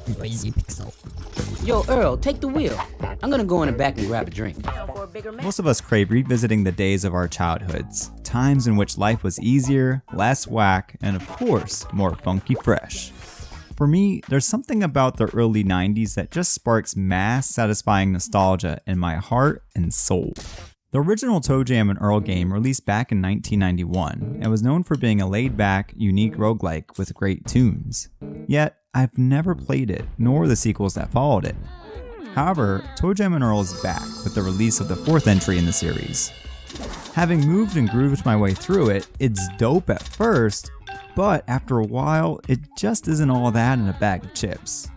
Noisy Pixel. Yo, Earl, take the wheel. I'm gonna go in the back and grab a drink. Most of us crave revisiting the days of our childhoods, times in which life was easier, less whack, and of course, more funky fresh. For me, there's something about the early 90s that just sparks mass satisfying nostalgia in my heart and soul. The original ToeJam Earl game released back in 1991 and was known for being a laid-back, unique roguelike with great tunes. Yet, I've never played it, nor the sequels that followed it. However, ToeJam Earl is back with the release of the 4th entry in the series. Having moved and grooved my way through it, it's dope at first, but after a while, it just isn't all that in a bag of chips.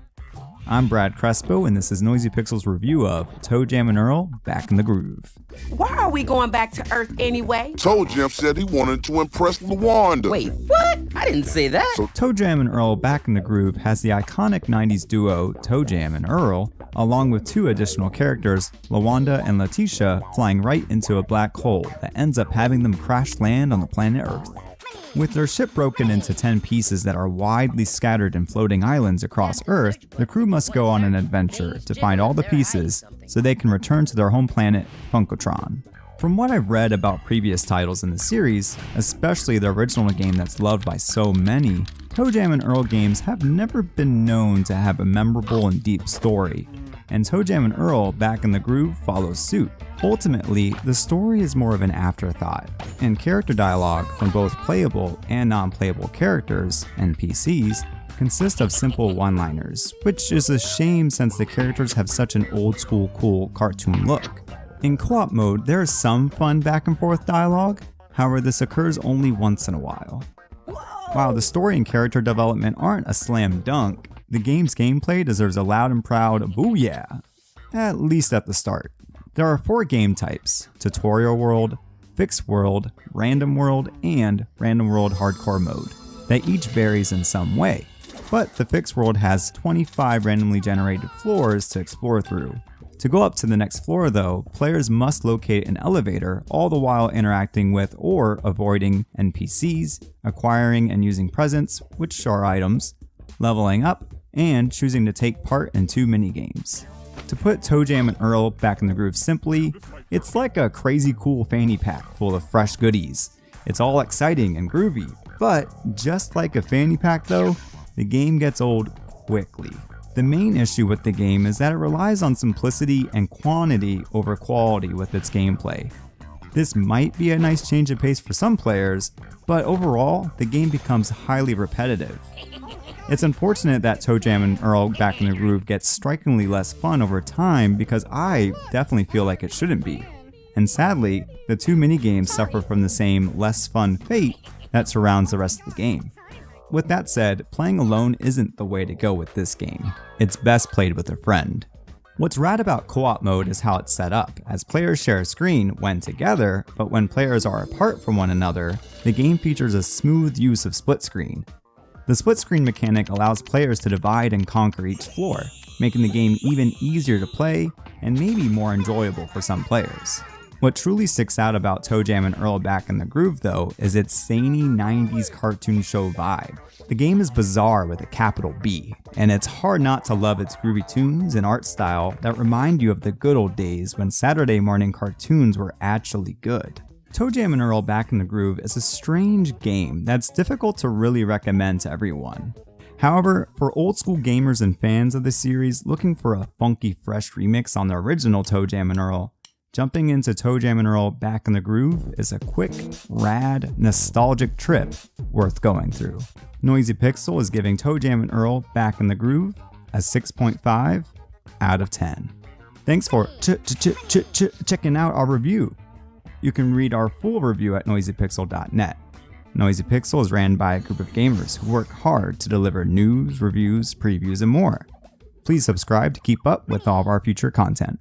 I'm Brad Crespo, and this is Noisy Pixel's review of ToeJam Earl Back in the Groove. Why are we going back to Earth anyway? ToeJam said he wanted to impress LaWanda. Wait, what? I didn't say that. ToeJam Earl Back in the Groove has the iconic 90s duo ToeJam and Earl, along with 2 additional characters, LaWanda and Letitia, flying right into a black hole that ends up having them crash land on the planet Earth. With their ship broken into 10 pieces that are widely scattered in floating islands across Earth, the crew must go on an adventure to find all the pieces so they can return to their home planet, Funkotron. From what I've read about previous titles in the series, especially the original game that's loved by so many, ToeJam Earl games have never been known to have a memorable and deep story, and ToeJam Earl Back in the Groove follows suit. Ultimately, the story is more of an afterthought, and character dialogue from both playable and non-playable characters, NPCs, consist of simple one-liners, which is a shame since the characters have such an old-school cool cartoon look. In co-op mode, there is some fun back and forth dialogue, however this occurs only once in a while. While the story and character development aren't a slam dunk, the game's gameplay deserves a loud and proud booyah, at least at the start. There are 4 game types: Tutorial World, Fixed World, Random World, and Random World Hardcore Mode, that each varies in some way. But the Fixed World has 25 randomly generated floors to explore through. To go up to the next floor though, players must locate an elevator, all the while interacting with or avoiding NPCs, acquiring and using presents, which are items, leveling up, and choosing to take part in 2 minigames. To put ToeJam Earl Back in the Groove simply, it's like a crazy cool fanny pack full of fresh goodies. It's all exciting and groovy, but just like a fanny pack though, the game gets old quickly. The main issue with the game is that it relies on simplicity and quantity over quality with its gameplay. This might be a nice change of pace for some players, but overall, the game becomes highly repetitive. It's unfortunate that ToeJam Earl Back in the Groove gets strikingly less fun over time because I definitely feel like it shouldn't be. And sadly, the 2 minigames suffer from the same less fun fate that surrounds the rest of the game. With that said, playing alone isn't the way to go with this game. It's best played with a friend. What's rad about co-op mode is how it's set up, as players share a screen when together, but when players are apart from one another, the game features a smooth use of split screen. The split screen mechanic allows players to divide and conquer each floor, making the game even easier to play and maybe more enjoyable for some players. What truly sticks out about ToeJam Earl Back in the Groove though is its zany 90s cartoon show vibe. The game is bizarre with a capital B, and it's hard not to love its groovy tunes and art style that remind you of the good old days when Saturday morning cartoons were actually good. ToeJam Earl Back in the Groove is a strange game that's difficult to really recommend to everyone. However, for old school gamers and fans of the series looking for a funky fresh remix on the original ToeJam Earl, jumping into ToeJam Earl Back in the Groove is a quick, rad, nostalgic trip worth going through. Noisy Pixel is giving ToeJam Earl Back in the Groove a 6.5 out of 10. Thanks for checking out our review. You can read our full review at noisypixel.net. Noisy Pixel is ran by a group of gamers who work hard to deliver news, reviews, previews, and more. Please subscribe to keep up with all of our future content.